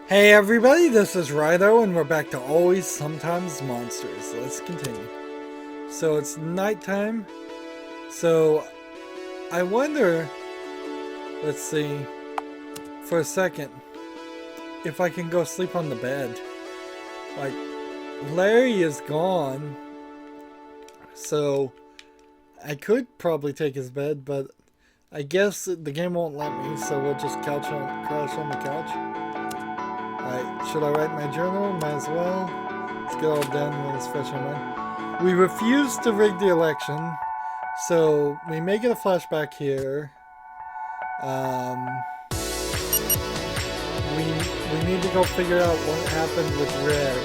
Hey everybody, this is Rydo, and we're back to Always Sometimes Monsters. Let's continue. So it's nighttime. So I wonder, let's see, for a second, if I can go sleep on the bed. Like, Larry is gone, so I could probably take his bed, but I guess the game won't let me, so we'll just crash on the couch. Alright, should I write my journal? Might as well. Let's get all done when it's fresh in mind. We refused to rig the election, so we may get a flashback here. We need to go figure out what happened with Red,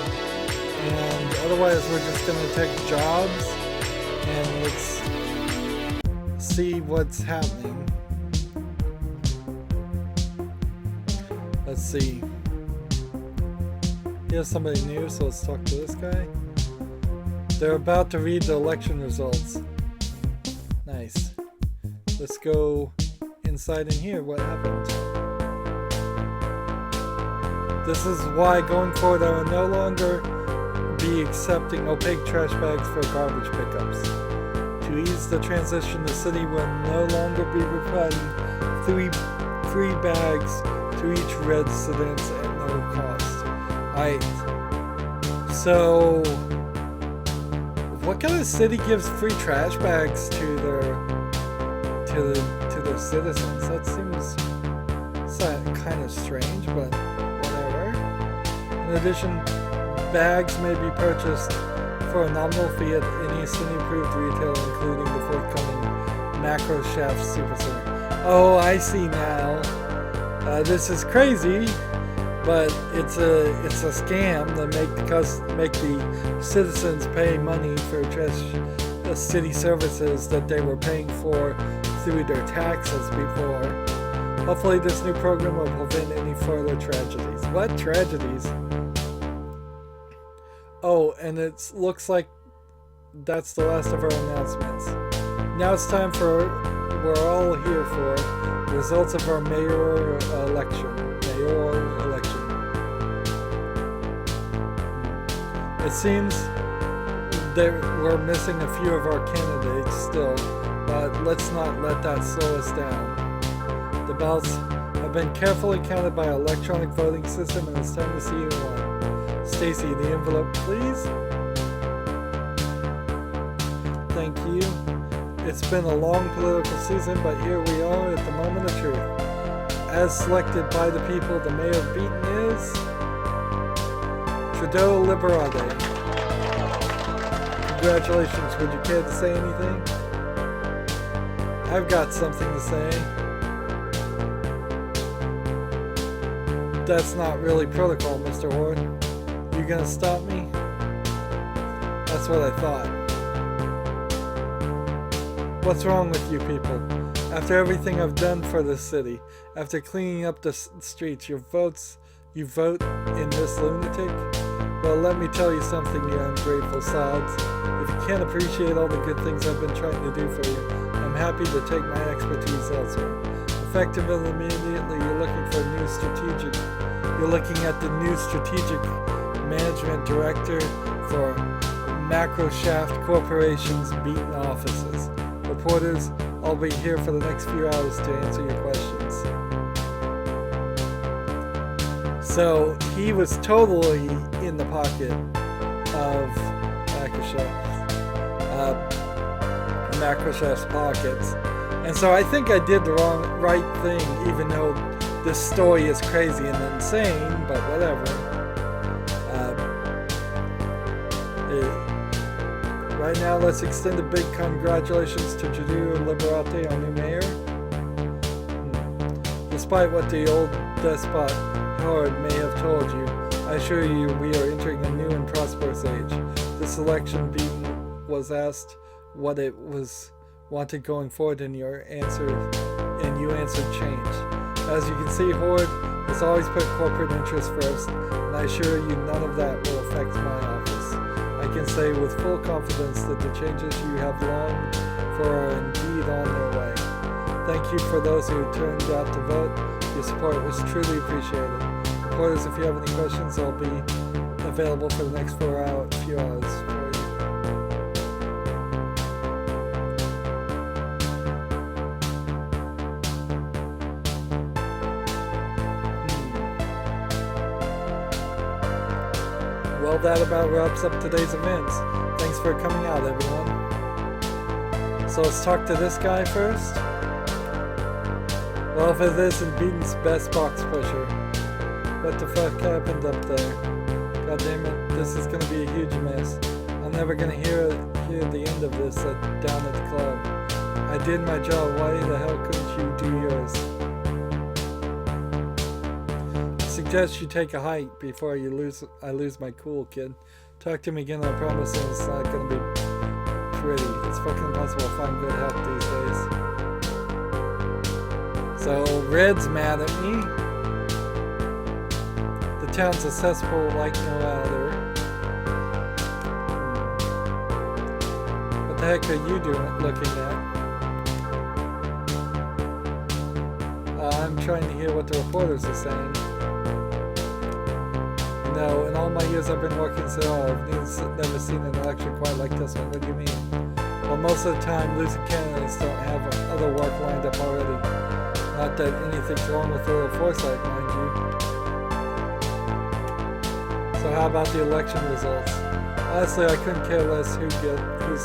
and otherwise we're just gonna take jobs and let's see what's happening. Let's see. Here's somebody new, so let's talk to this guy. They're about to read the election results. Nice. Let's go inside and hear what happened. This is why going forward I will no longer be accepting opaque trash bags for garbage pickups. To ease the transition, the city will no longer be providing free bags to each resident at no cost. Alright, so what kind of city gives free trash bags to their citizens? That seems kind of strange, but whatever. In addition, bags may be purchased for a nominal fee at any city-approved retailer, including the forthcoming Macro Shaft Supercenter. Oh, I see now. This is crazy. But it's a scam to make the citizens pay money for city services that they were paying for through their taxes before. Hopefully this new program will prevent any further tragedies. What tragedies? Oh, and it looks like that's the last of our announcements. Now it's time for we're all here for the results of our mayoral election. It seems that we're missing a few of our candidates still, but let's not let that slow us down. The ballots have been carefully counted by an electronic voting system, and it's time to see who won. Stacy, the envelope, please. Thank you. It's been a long political season, but here we are at the moment of truth. As selected by the people, the mayor beaten is Rydo Liberade. Congratulations, would you care to say anything? I've got something to say. That's not really protocol, Mr. Ward. You gonna stop me? That's what I thought. What's wrong with you people? After everything I've done for this city, after cleaning up the streets, you vote in this lunatic? Well, let me tell you something, you ungrateful sods. If you can't appreciate all the good things I've been trying to do for you, I'm happy to take my expertise elsewhere. Effective and immediately, you're looking at the new strategic management director for Macro Shaft Corporation's beaten offices. Reporters, I'll be here for the next few hours to answer your questions. So he was totally in the pocket of Macroshaft's pockets, and so I think I did the right thing, even though this story is crazy and insane. But whatever. Right now, let's extend a big congratulations to Rydo Liberate, our new mayor. Despite what the old despot Howard may have told you, I assure you we are entering a new and prosperous age. This election beaten was asked what it was wanted going forward, and you answered change. As you can see, Howard has always put corporate interests first, and I assure you none of that will affect my office. I can say with full confidence that the changes you have longed for are indeed on their way. Thank you for those who turned out to vote. Your support was truly appreciated. supporters, if you have any questions, I'll be available for the next few hours for you. Well, that about wraps up today's events. Thanks for coming out, everyone. So let's talk to this guy first. Well, if it isn't Beaton's best box pusher. What the fuck happened up there? God damn it, this is gonna be a huge mess. I'm never gonna hear the end of this down at the club. I did my job, why the hell couldn't you do yours? I suggest you take a hike before I lose my cool, kid. Talk to me again, I promise it's not gonna be pretty. It's fucking impossible to find good help these days. So, Red's mad at me. The town's accessible like no other. What the heck are you looking at? I'm trying to hear what the reporters are saying. No, in all my years I've been working so I've never seen an election quite like this one. What do you mean? Well, most of the time, losing candidates don't have other work lined up already. Not that anything's wrong with a little foresight, mind you. So how about the election results? Honestly, I couldn't care less who's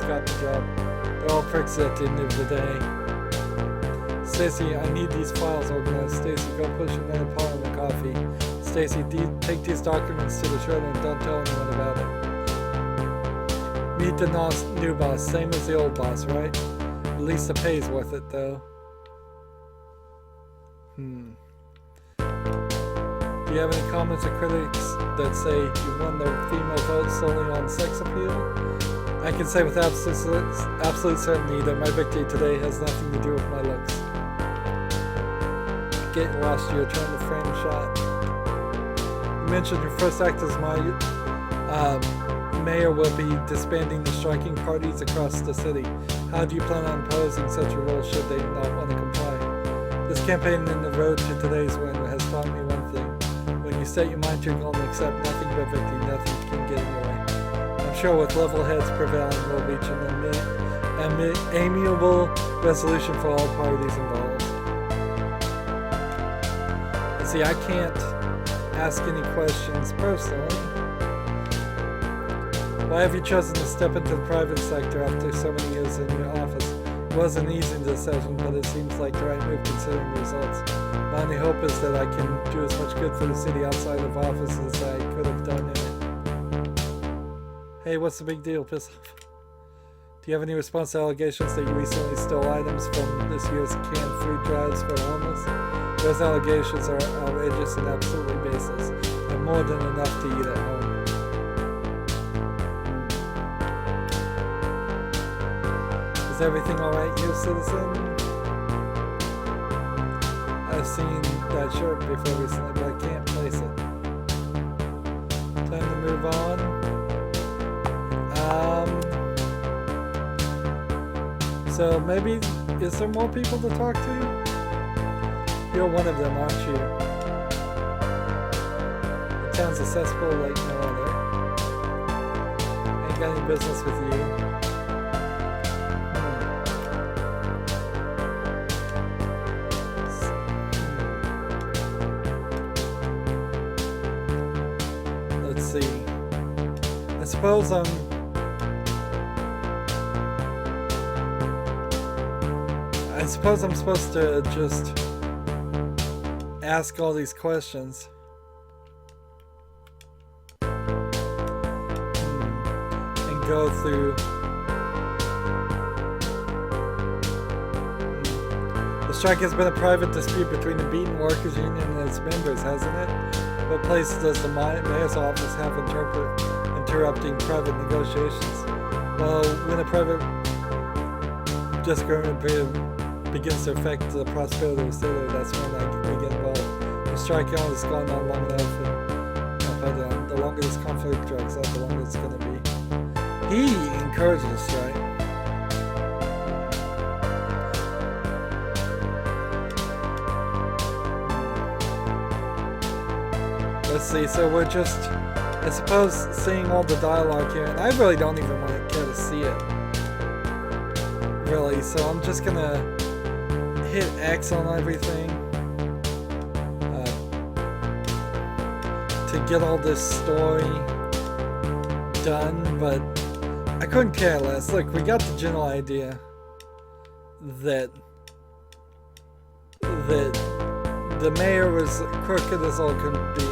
got the job. They're all pricks at the end of the day. Stacy, I need these files organized. Stacy, go push another pot on the coffee. Stacy, take these documents to the shredder and don't tell anyone about it. Meet the new boss, same as the old boss, right? At least the pay's worth it, though. Do you have any comments or critics that say you won the female vote solely on sex appeal? I can say with absolute certainty that my victory today has nothing to do with my looks. Getting lost, you're trying to frame a shot. You mentioned your first act as my mayor will be disbanding the striking parties across the city. How do you plan on imposing such a rule should they not want to comply? This campaign in the road to today's win has taught me one thing. When you set your mind to your goal and accept nothing but victory, nothing can get in your way. I'm sure with level heads prevailing, we'll reach an amiable resolution for all parties involved. And see, I can't ask any questions personally. Why have you chosen to step into the private sector after so many years in your office? It wasn't an easy decision, but it seems like the right move considering the results. My only hope is that I can do as much good for the city outside of office as I could have done in it. Hey, what's the big deal? Piss off. Do you have any response to allegations that you recently stole items from this year's canned food drives for the homeless? Those allegations are outrageous and absolutely baseless, and more than enough to eat at home. Is everything alright here, citizen? I've seen that shirt before recently, but I can't place it. Time to move on. So maybe, is there more people to talk to? You're one of them, aren't you? The town's accessible like no other. Ain't got any business with you. Let's see. I suppose I'm supposed to just ask all these questions. And go through. The strike has been a private dispute between the Beaton Workers Union and its members, hasn't it? What place does the mayor's office have interrupting private negotiations? Well, when a private disagreement begins to affect the prosperity of the city, that's when we get involved. The strike has gone on long enough, but the longer this conflict drags out, the longer it's going to be. He encouraged the strike. see, so we're just, I suppose, seeing all the dialogue here, and I really don't even want to care to see it. Really, so I'm just gonna hit X on everything to get all this story done, but I couldn't care less. Look, we got the general idea that the mayor was crooked as all could be.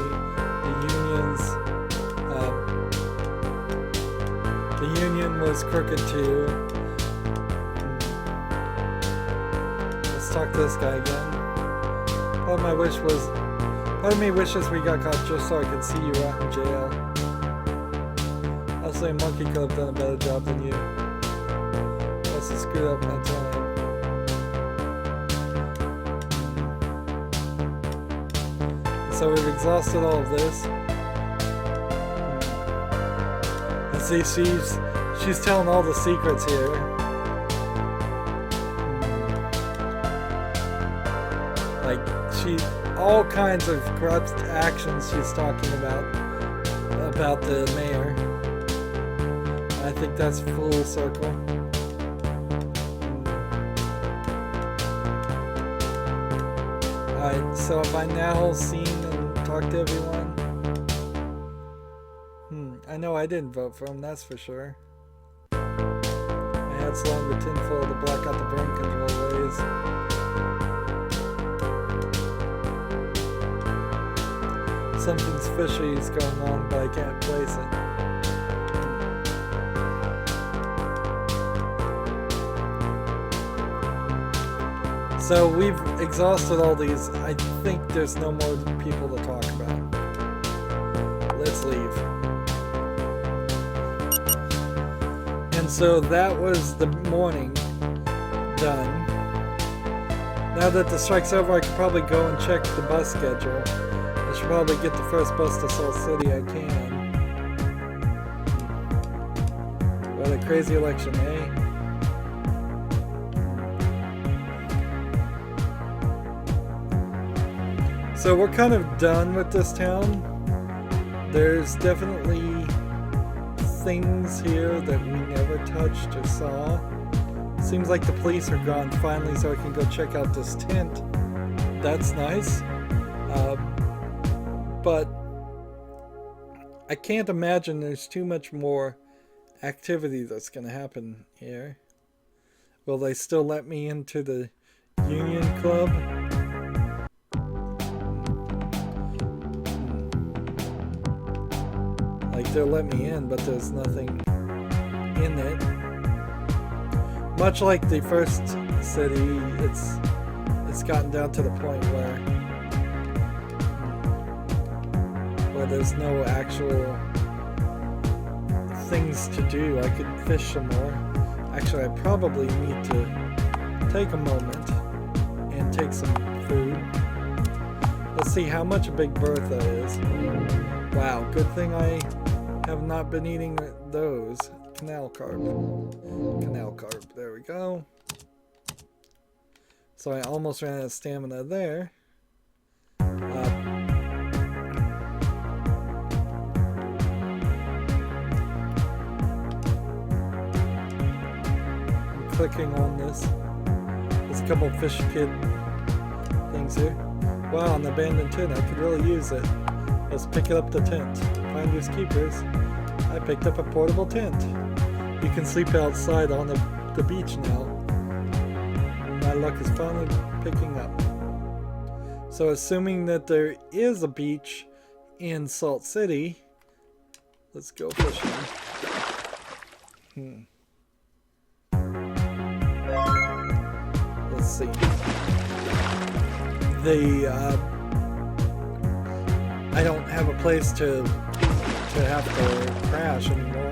The union was crooked too. Let's talk to this guy again. Part of me wishes we got caught just so I could see you out in jail. I'll say Monkey could have done a better job than you. Plus he screwed up my time. So we've exhausted all of this. And see, she's telling all the secrets here. Like, all kinds of corrupt actions she's talking about the mayor. I think that's full circle. Alright, so have I now seen and talked to everyone? I know I didn't vote for him, that's for sure. I had slung the tinfoil to block out the burn control ways. Something's fishy is going on, but I can't place it. So we've exhausted all these. I think there's no more people to talk about. Let's leave. And so that was the morning done. Now that the strike's over, I could probably go and check the bus schedule. I should probably get the first bus to Salt City I can. What a crazy election, eh? So we're kind of done with this town. There's definitely things here that we never touched or saw. Seems like the police are gone finally, so I can go check out this tent. That's nice. But I can't imagine there's too much more activity that's going to happen here. Will they still let me into the Union Club? Like, they'll let me in, but there's nothing in it. Much like the first city, it's gotten down to the point where there's no actual things to do. I could fish some more. Actually, I probably need to take a moment and take some food. Let's see how much a Big Bertha is. Wow, good thing I have not been eating those. Canal carp. Canal carp. There we go. So I almost ran out of stamina there. I'm clicking on this. There's a couple of fish kid things here. Wow, an abandoned tent. I could really use it. Let's pick up the tent. Finders keepers. I picked up a portable tent. You can sleep outside on the beach now. My luck is finally picking up. So assuming that there is a beach in Salt City, let's go fishing. Let's see. I don't have a place to have to crash anymore.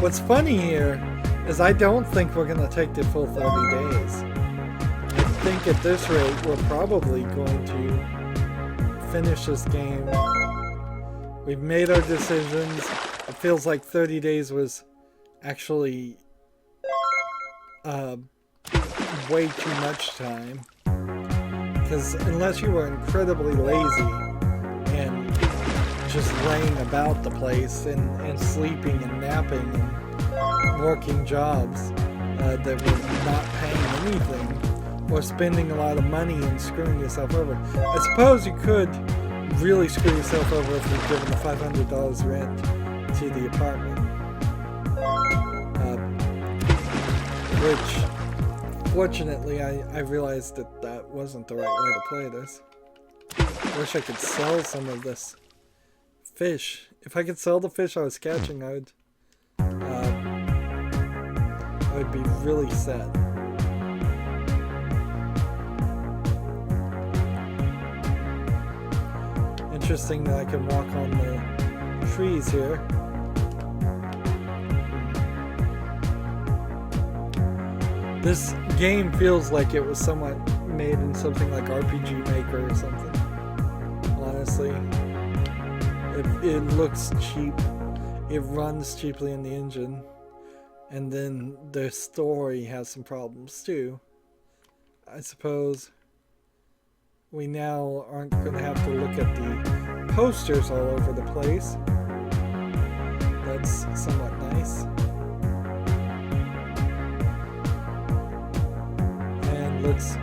What's funny here is I don't think we're going to take the full 30 days. I think at this rate we're probably going to finish this game. We've made our decisions. It feels like 30 days was actually way too much time. Because unless you were incredibly lazy and just laying about the place and sleeping and napping and working jobs that were not paying anything, or spending a lot of money and screwing yourself over. I suppose you could really screw yourself over if you've given the $500 rent to the apartment. Which, fortunately, I realized that that wasn't the right way to play this. I wish I could sell some of this fish. If I could sell the fish I was catching, I would be really sad. Interesting that I can walk on the trees here. This game feels like it was somewhat made in something like RPG Maker or something. Honestly, it looks cheap. It runs cheaply in the engine, and then the story has some problems too. I suppose we now aren't going to have to look at the posters all over the place. That's somewhat nice. And let's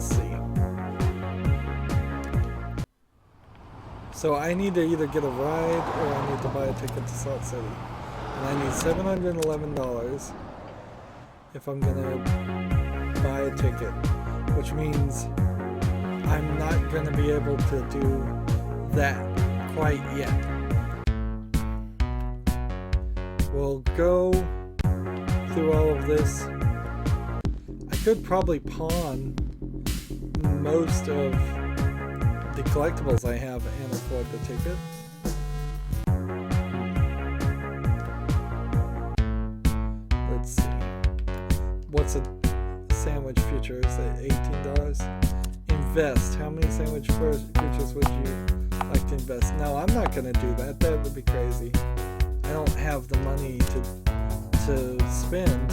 see. So I need to either get a ride or I need to buy a ticket to Salt City. And I need $711 if I'm going to buy a ticket. Which means I'm not going to be able to do that quite yet. We'll go through all of this. I could probably pawn most of the collectibles I have and afford the ticket. Let's see. What's a sandwich future? Is it $18? Invest. How many sandwich futures would you like to invest? No, I'm not going to do that. That would be crazy. I don't have the money to spend.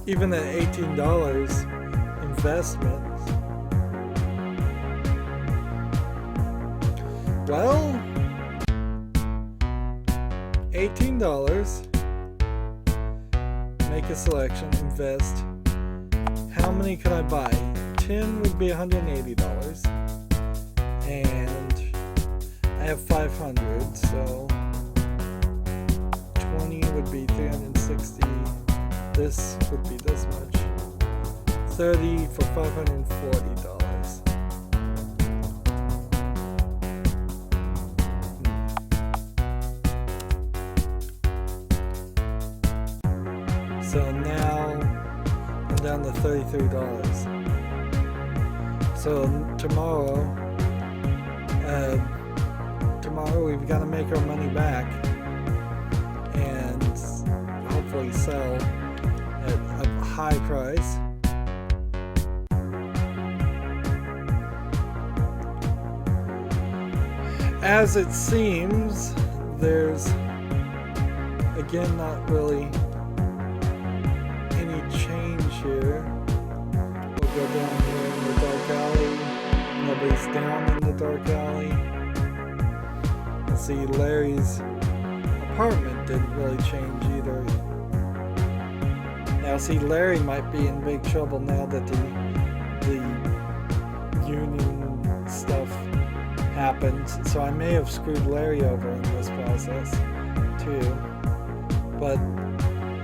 Even at $18 investment. Well, $18. Make a selection, invest. How many can I buy? 10 would be $180. And I have 500, so 20 would be 360. This would be this much. 30 for $540. So now I'm down to $33. So tomorrow we've got to make our money back and hopefully sell at a high price. As it seems, there's again not really any change here. We'll go down here in the dark alley. Nobody's down in the dark alley. Let's see, Larry's apartment didn't really change either. Now see, Larry might be in big trouble now that the union stuff happened. So I may have screwed Larry over in this process too. But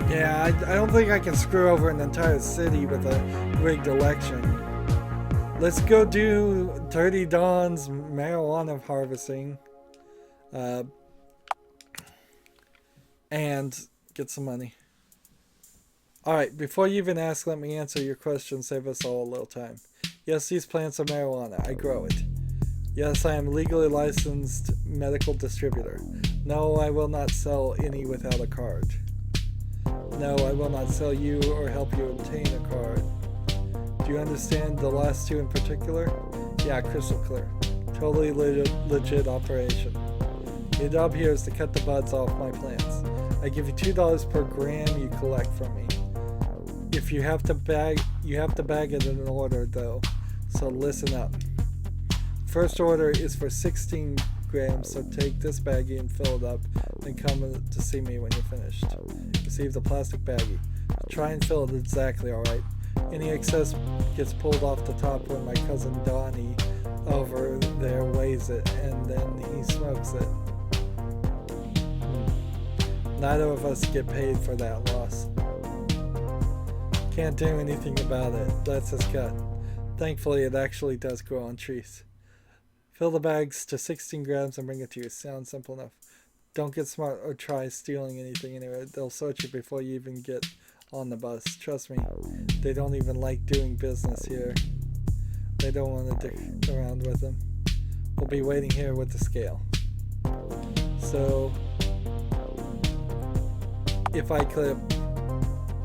yeah, I don't think I can screw over an entire city with a rigged election. Let's go do Dirty Don's marijuana harvesting. And get some money. Alright, before you even ask, let me answer your question. Save us all a little time. Yes, these plants are marijuana. I grow it. Yes, I am legally licensed medical distributor. No, I will not sell any without a card. No, I will not sell you or help you obtain a card. Do you understand the last two in particular? Yeah, crystal clear. Totally legit operation. Your job here is to cut the buds off my plants. I I give you $2 per gram you collect from me. If you have to bag it in an order though, so listen up. First order is for 16 grams, so take this baggie and fill it up, then come to see me when you're finished. Receive the plastic baggie. Try and fill it exactly alright. Any excess gets pulled off the top when my cousin Donnie over there weighs it, and then he smokes it. Neither of us get paid for that loss. Can't do anything about it. That's his cut. Thankfully, it actually does grow on trees. Fill the bags to 16 grams and bring it to you. Sounds simple enough. Don't get smart or try stealing anything anyway. They'll search you before you even get on the bus. Trust me, they don't even like doing business here. They don't want to dick around with them. We'll be waiting here with the scale. So, if I clip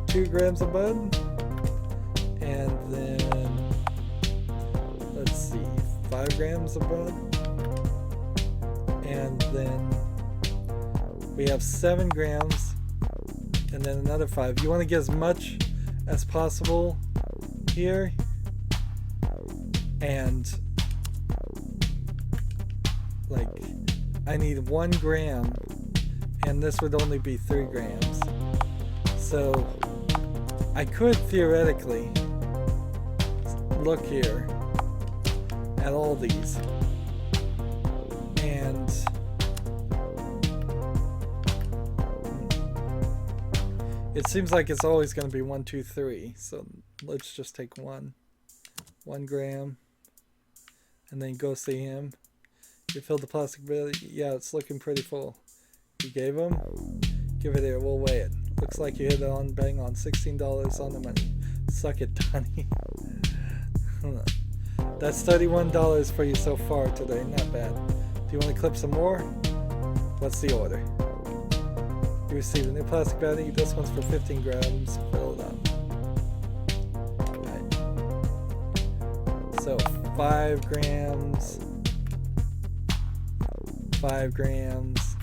2 grams of bud, and then, let's see, 5 grams of bud, and then we have 7 grams, and then another 5. You want to get as much as possible here, and like I need 1 gram, and this would only be 3 grams. So I could theoretically look here at all these, and it seems like it's always going to be 1, 2, 3. So let's just take 1 gram, and then go see him. You filled the plastic bag. Yeah, it's looking pretty full. You gave him? Give it here. We'll weigh it. Looks like you hit it on bang on. $16 on the money. Suck it, Donnie. That's $31 for you so far today. Not bad. Do you want to clip some more? What's the order? You received a new plastic baggie. This one's for 15 grams. Fill it up. Alright. So 5 grams. 5 grams.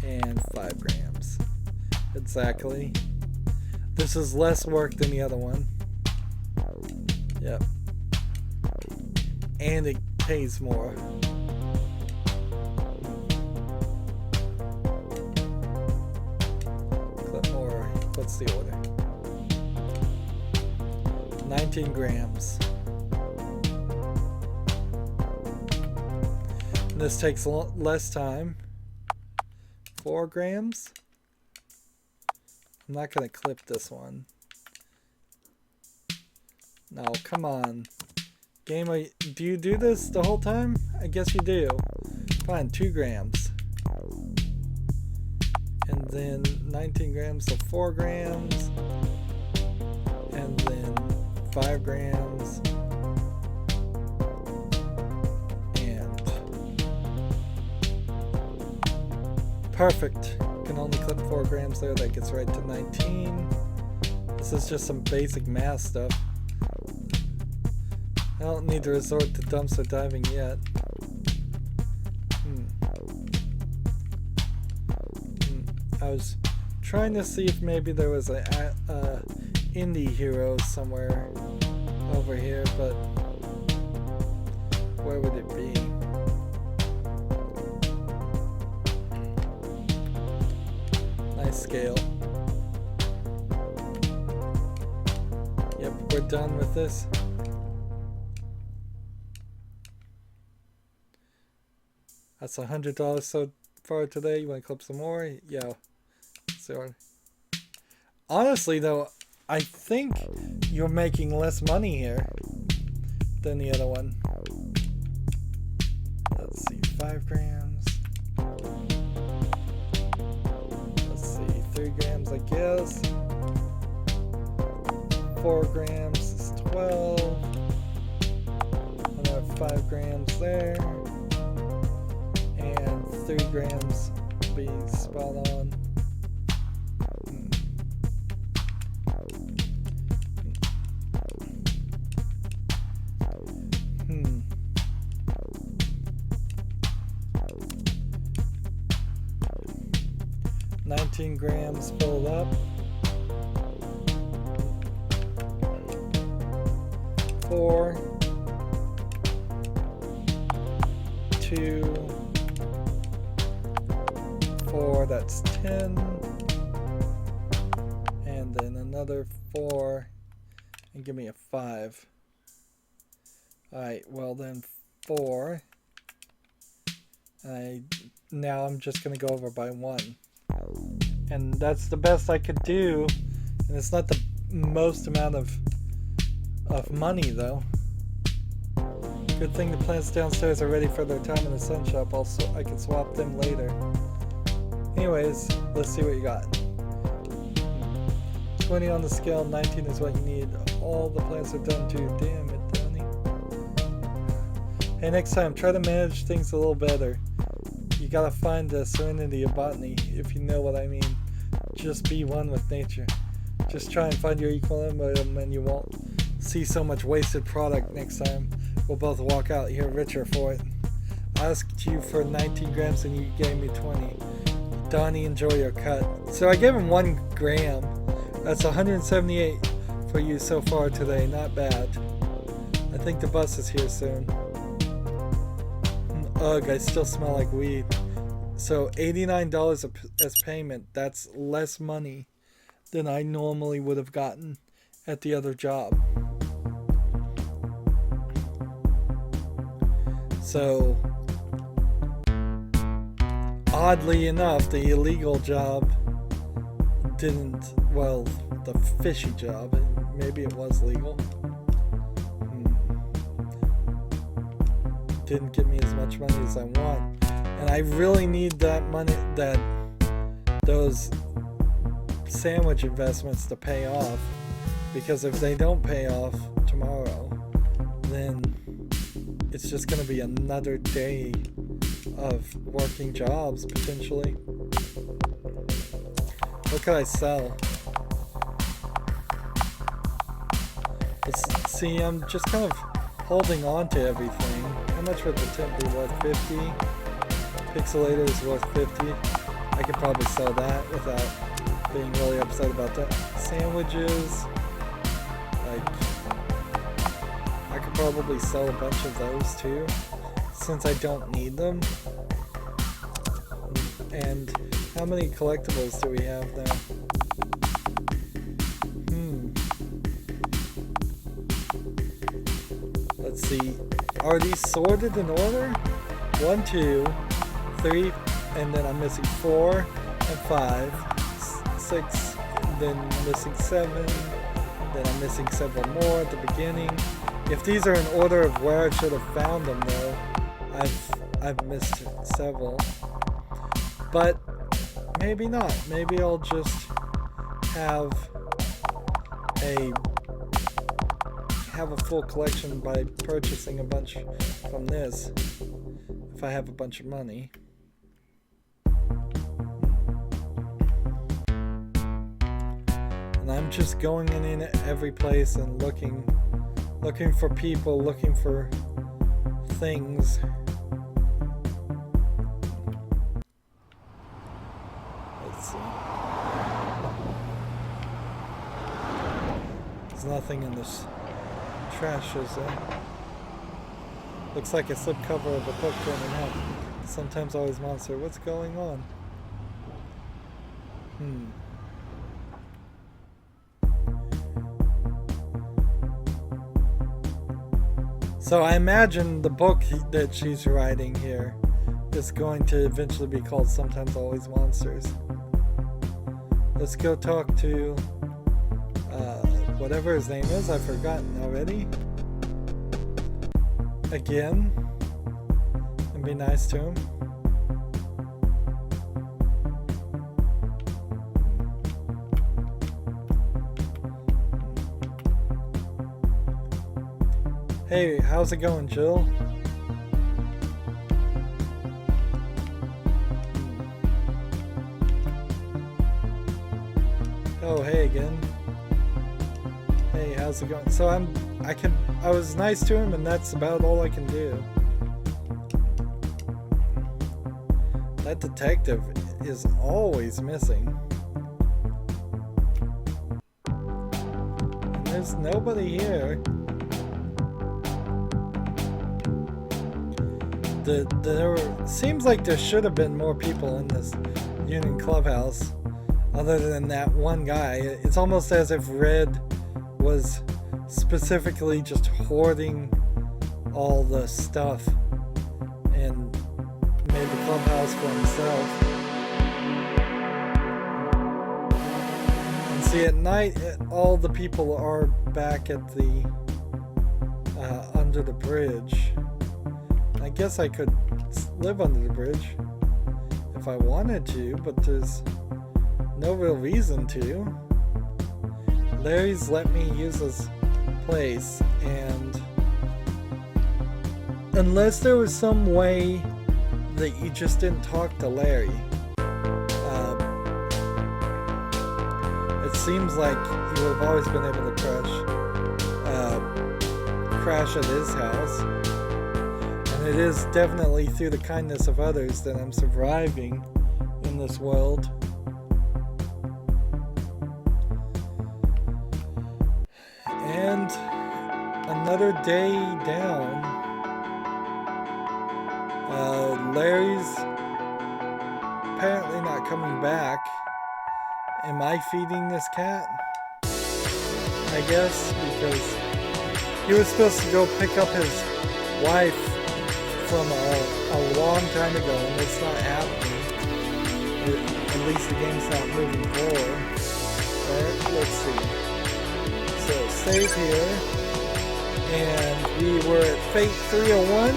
And 5 grams. Exactly. This is less work than the other one. Yep. And it pays more. Clip more. What's the order? 19 grams. And this takes less time. 4 grams. I'm not going to clip this one. No, come on. Game, do you do this the whole time? I guess you do. Fine, 2 grams. And then 19 grams, so 4 grams. And then 5 grams. And perfect. Can only clip 4 grams there. That gets right to 19. This is just some basic math stuff. I don't need to resort to dumpster diving yet. I was trying to see if maybe there was a indie hero somewhere over here, but where would it be? Nice scale. Yep, we're done with this. That's $100 so far today. You want to clip some more? Yeah. So, honestly, though, I think you're making less money here than the other one. Let's see, 5 grams. Let's see, 3 grams, I guess. 4 grams is 12. Another 5 grams there. And 3 grams be spot on. 19 grams filled up. 4, 2, 4, that's 10. And then another 4, and give me a 5. Alright, well then 4. Now I'm just going to go over by 1. And that's the best I could do. And it's not the most amount of money though. Good thing the plants downstairs are ready for their time in the sun shop. I can swap them later. Anyways, let's see what you got. 20 on the scale, 19 is what you need. All the plants are done too. Damn it, Donnie. Hey, next time, try to manage things a little better. You gotta find the serenity of botany, if you know what I mean. Just be one with nature. Just try and find your equilibrium and you won't see so much wasted product next time. We'll both walk out here richer for it. I asked you for 19 grams and you gave me 20. Donnie, enjoy your cut. So I gave him 1 gram. That's 178 for you so far today. Not bad. I think the bus is here soon. Ugh, I still smell like weed. So $89 as payment. That's less money than I normally would have gotten at the other job. So oddly enough, the illegal job didn't, well, the fishy job, maybe it was legal, didn't give me as much money as I want. And I really need that money, those sandwich investments to pay off, because if they don't pay off tomorrow, then it's just going to be another day of working jobs potentially. What can I sell? Let's see, I'm just kind of holding on to everything. How much would the tint be worth? 50? Pixelator is worth 50. I could probably sell that without being really upset about that. Sandwiches, like, I could probably sell a bunch of those too, since I don't need them. And how many collectibles do we have now? Let's see. Are these sorted in order? 1, 2, 3, and then I'm missing 4 and 5, 6, then missing 7, then I'm missing several more at the beginning. If these are in order of where I should have found them though, I've missed several. But maybe not. Maybe I'll just have a full collection by purchasing a bunch from this, if I have a bunch of money. And I'm just going in every place and looking for people, looking for things. Let's see. There's nothing in this trash, is there? Looks like a slipcover of a book torn in half. Sometimes always monster. What's going on? So I imagine the book that she's writing here is going to eventually be called Sometimes Always Monsters. Let's go talk to whatever his name is. I've forgotten already. Again. And be nice to him. Hey, how's it going, Jill? Oh, hey again. Hey, how's it going? So I was nice to him, and that's about all I can do. Did I That detective is always missing. And there's nobody here. There seems like there should have been more people in this Union Clubhouse other than that one guy. It's almost as if Red was specifically just hoarding all the stuff and made the clubhouse for himself. And see, at night, all the people are back at the under the bridge. I guess I could live under the bridge if I wanted to, but there's no real reason to. Larry's let me use his place, and unless there was some way that you just didn't talk to Larry, it seems like you would have always been able to crash at his house. And it is definitely through the kindness of others that I'm surviving in this world. And another day down. Larry's apparently not coming back. Am I feeding this cat? I guess, because he was supposed to go pick up his wife from a long time ago, and it's not happening. At least the game's not moving forward. Alright, let's see. So, save here. And we were at Fate 301,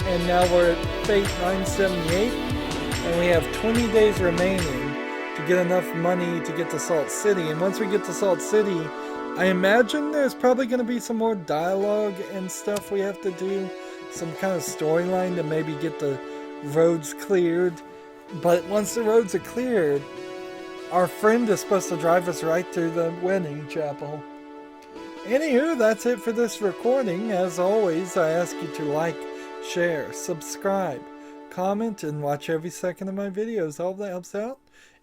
and now we're at Fate 978. And we have 20 days remaining to get enough money to get to Salt City. And once we get to Salt City, I imagine there's probably going to be some more dialogue and stuff we have to do. Some kind of storyline to maybe get the roads cleared. But once the roads are cleared, our friend is supposed to drive us right through the wedding chapel. Anywho, that's it for this recording. As always, I ask you to like, share, subscribe, comment, and watch every second of my videos. All that helps out.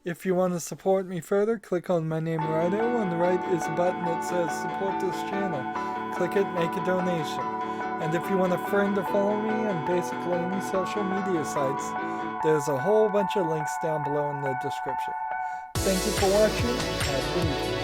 If you want to support me further, click on my name, Rydo. On the right is a button that says support this channel. Click it, make a donation. And if you want a friend to follow me on basically any social media sites, there's a whole bunch of links down below in the description. Thank you for watching. Have a good evening.